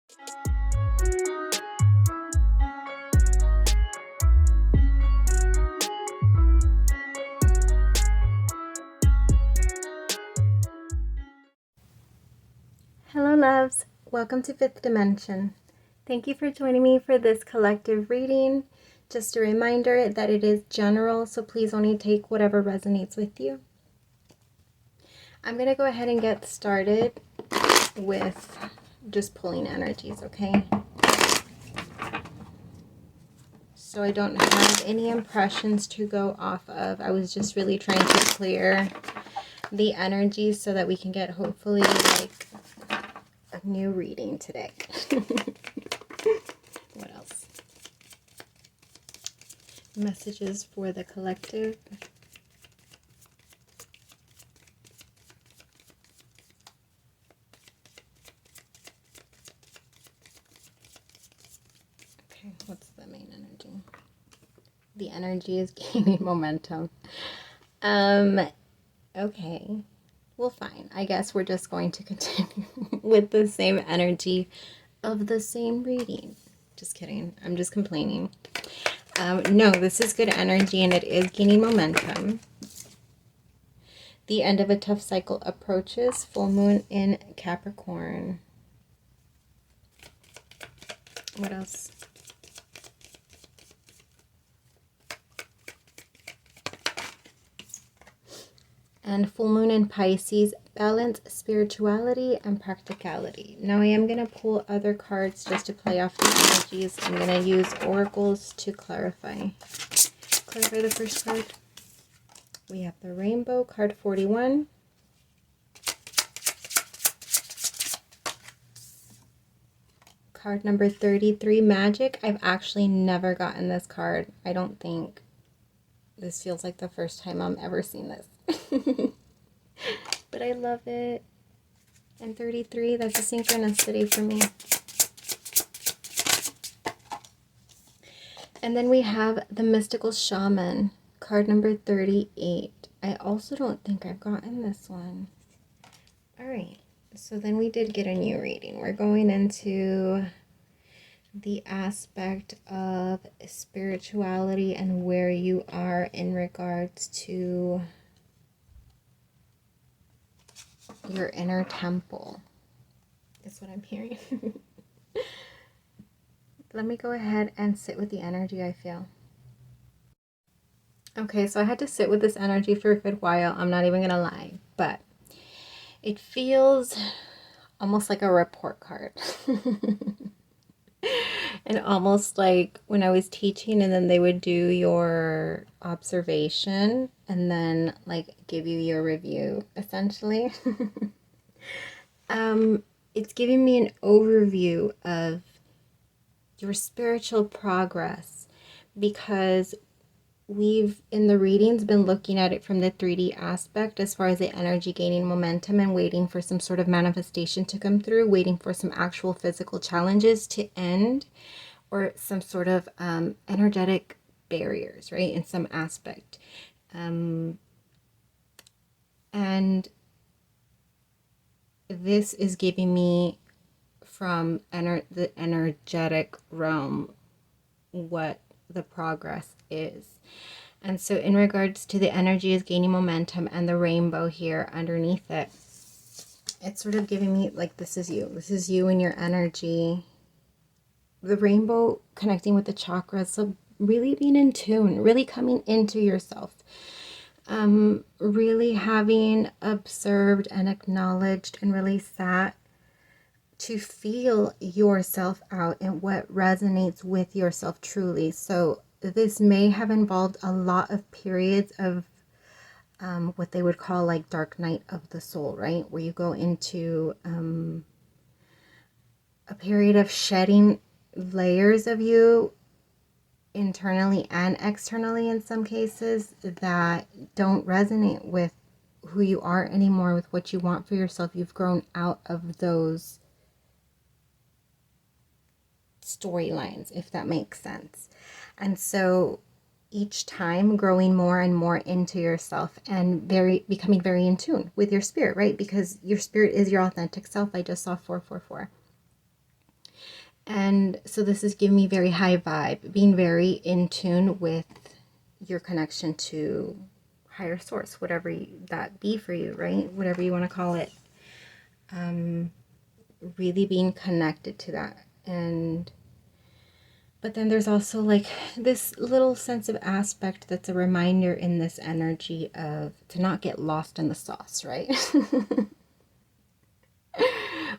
Hello loves, welcome to Fifth Dimension. Thank you for joining me for this collective reading. Just a reminder that it is general, so please only take whatever resonates with you. I'm going to go ahead and get started with just pulling energies, okay? So I don't have any impressions to go off of. I was just really trying to clear the energies so that we can get hopefully like a new reading today. What else? Messages for the collective. Okay, what's the main energy? The energy is gaining momentum. Okay. Well, fine. I guess we're just going to continue with the same energy of the same reading. Just kidding. I'm just complaining. No, this is good energy and it is gaining momentum. The end of a tough cycle approaches. Full moon in Capricorn. What else? And full moon in Pisces, balance spirituality and practicality. Now I am going to pull other cards just to play off the energies. I'm going to use oracles to clarify. Clarify the first card. We have the rainbow, card 41. Card number 33, magic. I've actually never gotten this card. I don't think. This feels like the first time I'm ever seeing this. But I love it. And 33, that's a synchronicity for me. And then we have the mystical shaman, card number 38. I also don't think I've gotten this one. All right, so then we did get a new reading. We're going into the aspect of spirituality and where you are in regards to your inner temple. That's what I'm hearing. Let me go ahead and sit with the energy I feel. Okay, so I had to sit with this energy for a good while. I'm not even gonna lie, but it feels almost like a report card. And almost like when I was teaching and then they would do your observation and then like give you your review essentially. It's giving me an overview of your spiritual progress because we've in the readings been looking at it from the 3D aspect as far as the energy gaining momentum and waiting for some sort of manifestation to come through, waiting for some actual physical challenges to end, or some sort of energetic barriers, right, in some aspect. And this is giving me from the energetic realm what the progress is. And so in regards to the energy is gaining momentum and the rainbow here underneath it, it's sort of giving me like this is you and your energy. The rainbow connecting with the chakras, so really being in tune, really coming into yourself, really having observed and acknowledged and really sat to feel yourself out and what resonates with yourself truly. So this may have involved a lot of periods of what they would call like dark night of the soul, right? Where you go into a period of shedding layers of you internally and externally in some cases that don't resonate with who you are anymore, with what you want for yourself. You've grown out of those storylines, if that makes sense. And so each time growing more and more into yourself and becoming very in tune with your spirit, right? Because your spirit is your authentic self. I just saw 444. And so this is giving me very high vibe, being very in tune with your connection to higher source, whatever that be for you, right? Whatever you want to call it. Really being connected to that. But then there's also like this little sense of aspect that's a reminder in this energy of to not get lost in the sauce, right?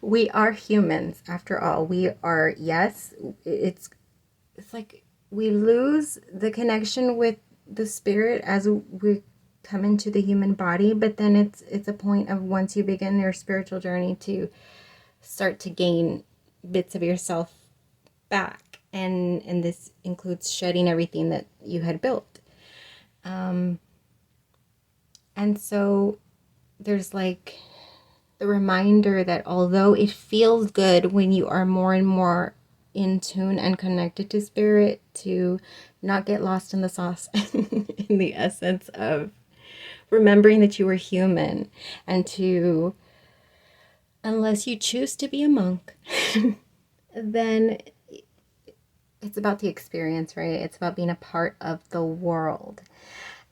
We are humans after all. We are, yes, it's like we lose the connection with the spirit as we come into the human body, but then it's a point of once you begin your spiritual journey to start to gain bits of yourself back. And this includes shedding everything that you had built. And so there's like the reminder that although it feels good when you are more and more in tune and connected to spirit, to not get lost in the sauce in the essence of remembering that you are human, and to, unless you choose to be a monk, then it's about the experience, right? It's about being a part of the world.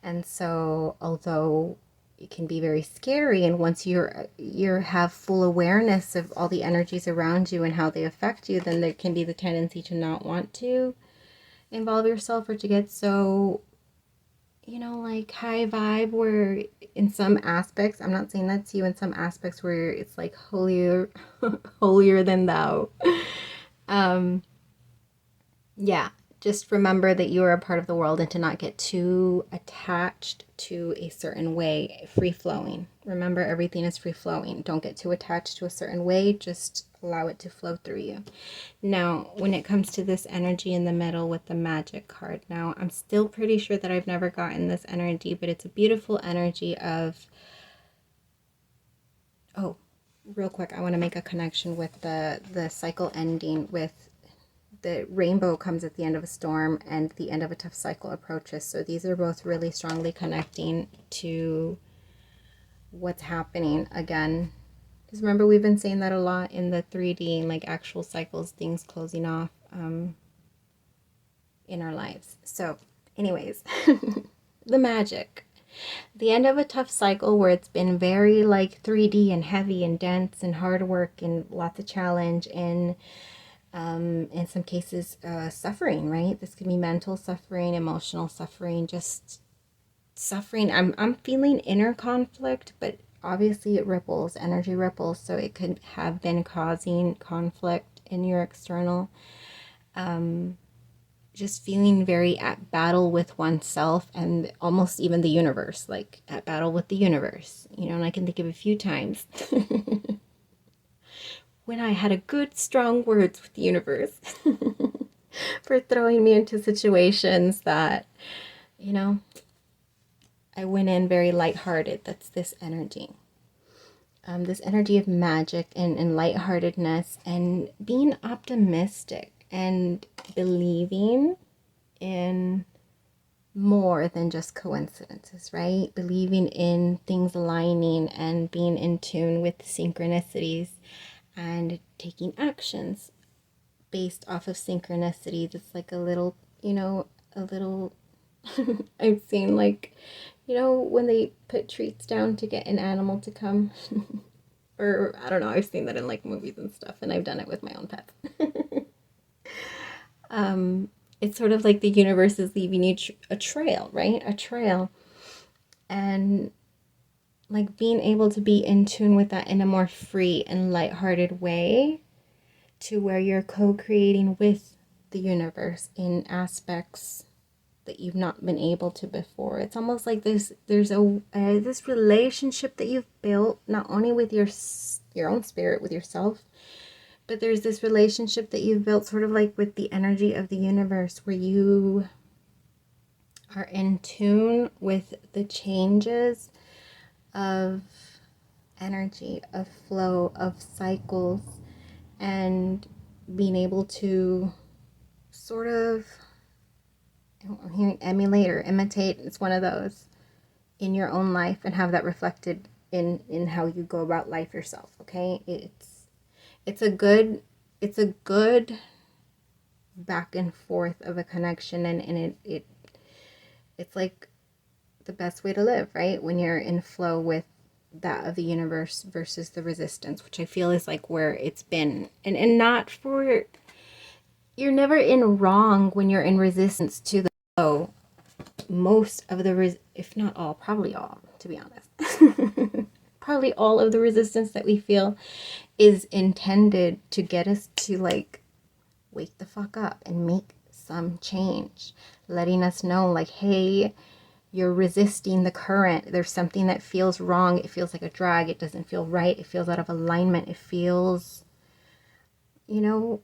And so although it can be very scary, and once you have full awareness of all the energies around you and how they affect you, then there can be the tendency to not want to involve yourself, or to get so, like high vibe, where in some aspects, I'm not saying that's you, in some aspects where it's like holier than thou. Yeah, just remember that you are a part of the world, and to not get too attached to a certain way, free-flowing. Remember, everything is free-flowing. Don't get too attached to a certain way. Just allow it to flow through you. Now, when it comes to this energy in the middle with the magic card, now, I'm still pretty sure that I've never gotten this energy, but it's a beautiful energy of... Oh, real quick, I want to make a connection with the cycle ending with... The rainbow comes at the end of a storm, and the end of a tough cycle approaches. So these are both really strongly connecting to what's happening again. Because remember, we've been saying that a lot in the 3D, like actual cycles, things closing off in our lives. So anyways, the magic. The end of a tough cycle where it's been very like 3D and heavy and dense and hard work and lots of challenge, and in some cases, suffering, right? This can be mental suffering, emotional suffering, just suffering. I'm feeling inner conflict, but obviously it ripples, energy ripples, so it could have been causing conflict in your external. Just feeling very at battle with oneself, and almost even the universe, like at battle with the universe, and I can think of a few times when I had a good, strong words with the universe for throwing me into situations that, I went in very lighthearted. That's this energy. This energy of magic and lightheartedness, and being optimistic and believing in more than just coincidences, right? Believing in things aligning and being in tune with synchronicities, and taking actions based off of synchronicity. That's like a little, I've seen like, when they put treats down to get an animal to come. Or I don't know, I've seen that in like movies and stuff, and I've done it with my own pets. It's sort of like the universe is leaving you a trail, right? A trail. And like being able to be in tune with that in a more free and lighthearted way, to where you're co-creating with the universe in aspects that you've not been able to before. It's almost like there's this relationship that you've built, not only with your own spirit, with yourself, but there's this relationship that you've built sort of like with the energy of the universe, where you are in tune with the changes of energy, of flow, of cycles, and being able to sort of, I'm hearing emulate or imitate, it's one of those, in your own life, and have that reflected in how you go about life yourself, okay? It's a good back and forth of a connection, and it's like the best way to live, right? When you're in flow with that of the universe versus the resistance, which I feel is like where it's been. And not for, you're never in wrong when you're in resistance to the flow. Most of the, if not all, probably all, to be honest. Probably all of the resistance that we feel is intended to get us to like wake the fuck up and make some change, letting us know like, hey, you're resisting the current. There's something that feels wrong. It feels like a drag. It doesn't feel right. It feels out of alignment. It feels, you know,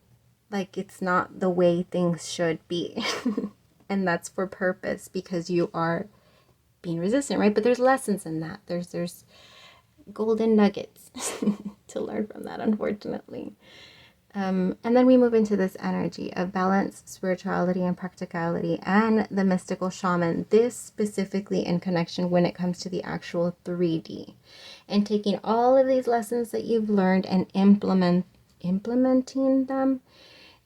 like it's not the way things should be. And that's for purpose, because you are being resistant, right? But there's lessons in that. There's golden nuggets to learn from that, unfortunately. And then we move into this energy of balance, spirituality, and practicality, and the mystical shaman. This specifically in connection when it comes to the actual 3D, and taking all of these lessons that you've learned and implementing them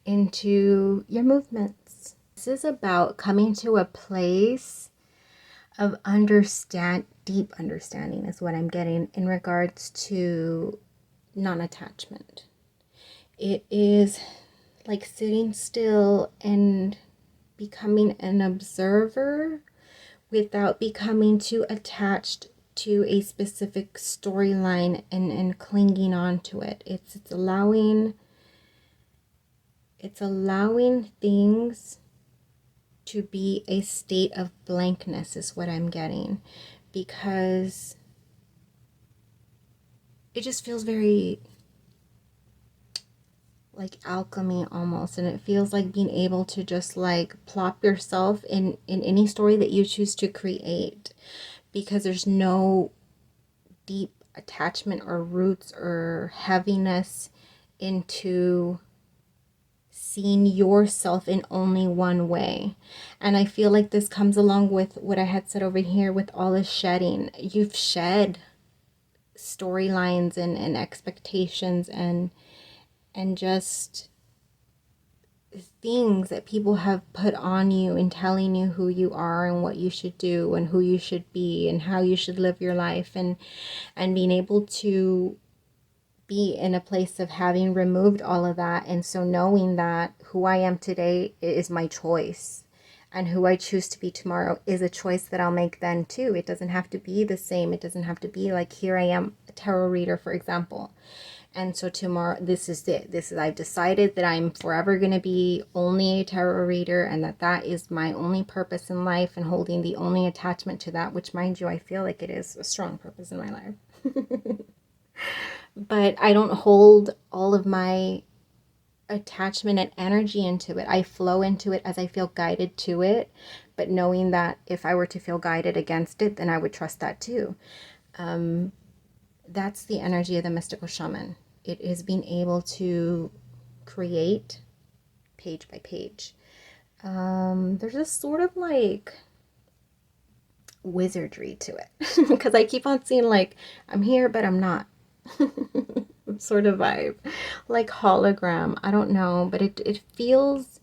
into your movements. This is about coming to a place of deep understanding is what I'm getting in regards to non-attachment. It is like sitting still and becoming an observer without becoming too attached to a specific storyline and clinging on to it. It's allowing things to be a state of blankness is what I'm getting, because it just feels very like alchemy almost, and it feels like being able to just like plop yourself in any story that you choose to create, because there's no deep attachment or roots or heaviness into seeing yourself in only one way. And I feel like this comes along with what I had said over here with all the shedding. You've shed storylines and expectations and just things that people have put on you in telling you who you are and what you should do and who you should be and how you should live your life, and being able to be in a place of having removed all of that, and so knowing that who I am today is my choice, and who I choose to be tomorrow is a choice that I'll make then too. It doesn't have to be the same. It doesn't have to be like, here I am, a tarot reader, for example, and so tomorrow, this is it. I've decided that I'm forever going to be only a tarot reader, and that is my only purpose in life, and holding the only attachment to that, which, mind you, I feel like it is a strong purpose in my life. But I don't hold all of my attachment and energy into it. I flow into it as I feel guided to it, but knowing that if I were to feel guided against it, then I would trust that too. That's the energy of the mystical shaman. It is being able to create page by page. There's a sort of like wizardry to it, because I keep on seeing like, I'm here but I'm not. Sort of vibe, like hologram. I don't know, but it feels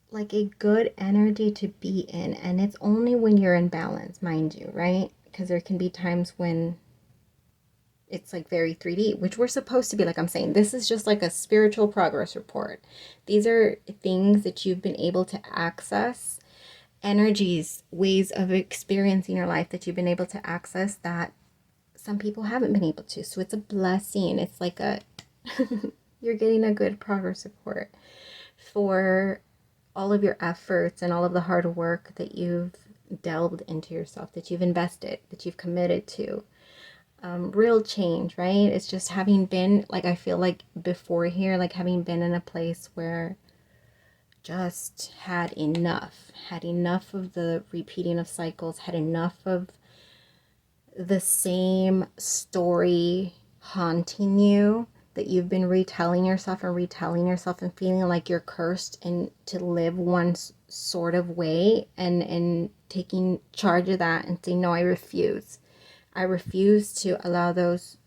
like a good energy to be in, and it's only when you're in balance, mind you, right? Because there can be times when it's like very 3D, which we're supposed to be. Like I'm saying, this is just like a spiritual progress report. These are things that you've been able to access, energies, ways of experiencing your life that you've been able to access that some people haven't been able to. So it's a blessing. It's like a you're getting a good progress report for all of your efforts and all of the hard work that you've delved into yourself, that you've invested, that you've committed to. Real change, right? It's just having been, like, I feel like before here, like having been in a place where just had enough of the repeating of cycles, had enough of the same story haunting you, that you've been retelling yourself and feeling like you're cursed and to live one sort of way, and taking charge of that and saying, no, I refuse to allow those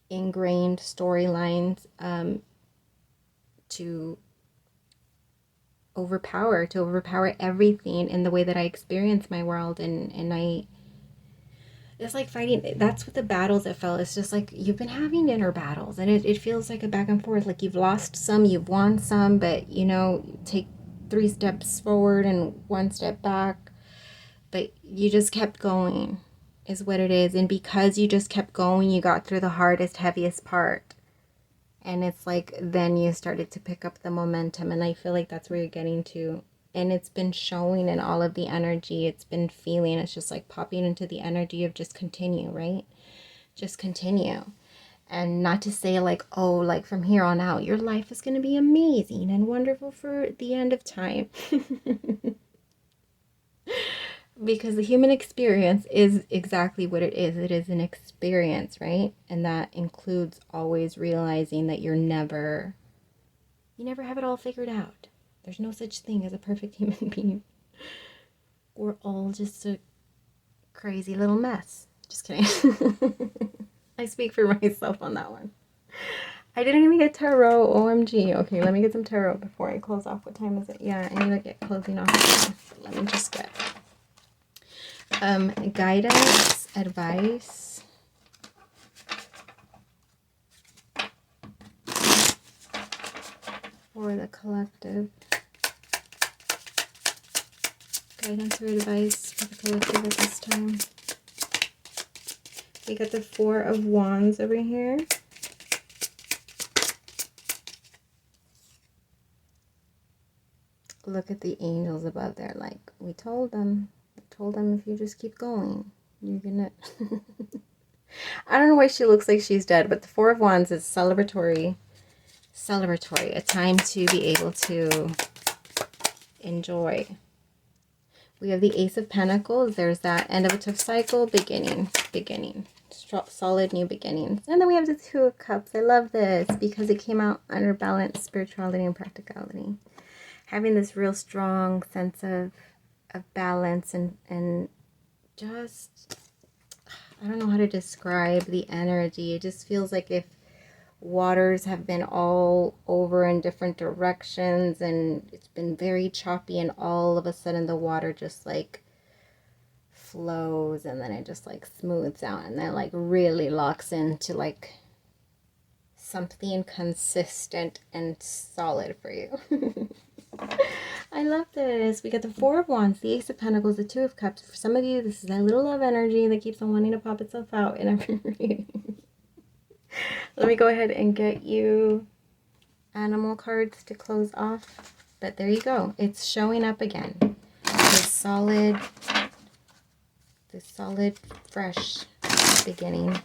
ingrained storylines to overpower everything in the way that I experience my world. And it's like fighting. That's what the battles it felt. It's just like you've been having inner battles, and it feels like a back and forth. Like you've lost some, you've won some, but you take 3 steps forward and 1 step back. But you just kept going, is what it is. And because you just kept going, you got through the hardest, heaviest part. And it's like then you started to pick up the momentum. And I feel like that's where you're getting to. And it's been showing in all of the energy. It's been feeling. It's just like popping into the energy of just continue, right? Just continue. And not to say like, oh, like from here on out, your life is going to be amazing and wonderful for the end of time. Because the human experience is exactly what it is. It is an experience, right? And that includes always realizing that you never have it all figured out. There's no such thing as a perfect human being. We're all just a crazy little mess. Just kidding. I speak for myself on that one. I didn't even get tarot. OMG. Okay, let me get some tarot before I close off. What time is it? Yeah, I need to get closing off. Let me just get guidance, advice. For the collective. Guidance or advice for the collective at this time. We got the 4 of Wands over here. Look at the angels above there. Like, we told them. We told them if you just keep going, you're gonna... I don't know why she looks like she's dead, but the 4 of Wands is celebratory. A time to be able to enjoy. We have the Ace of Pentacles. There's that end of a tough cycle, beginning. Solid new beginnings. And then we have the 2 of Cups. I love this because it came out under balance, spirituality, and practicality. Having this real strong sense of balance and just, I don't know how to describe the energy. It just feels like if waters have been all over in different directions and it's been very choppy, and all of a sudden the water just like flows, and then it just like smooths out, and then like really locks into like something consistent and solid for you. I love this. We got the 4 of Wands, the Ace of Pentacles, the 2 of Cups. For some of you, this is that little love energy that keeps on wanting to pop itself out in every reading. Let me go ahead and get you animal cards to close off. But there you go. It's showing up again. This solid, fresh beginning.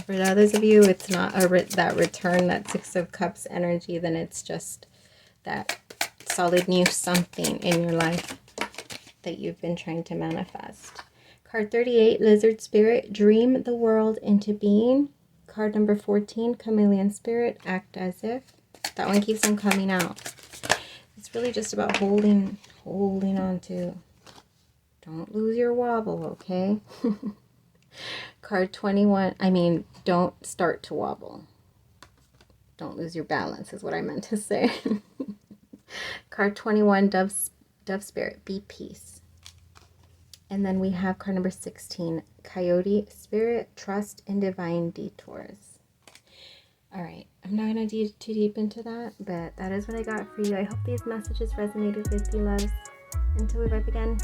For the others of you, it's not that return, that 6 of Cups energy, then it's just that solid new something in your life that you've been trying to manifest. Card 38, Lizard Spirit, dream the world into being. Card number 14, Chameleon Spirit, act as if. That one keeps on coming out. It's really just about holding on to. Don't lose your wobble, okay? Card 21, don't start to wobble. Don't lose your balance is what I meant to say. Card 21, Dove Spirit, be peace. And then we have card number 16, Coyote Spirit, trust in divine detours. All right, I'm not going to dig too deep into that, but that is what I got for you. I hope these messages resonated with you, loves. Until we vibe again.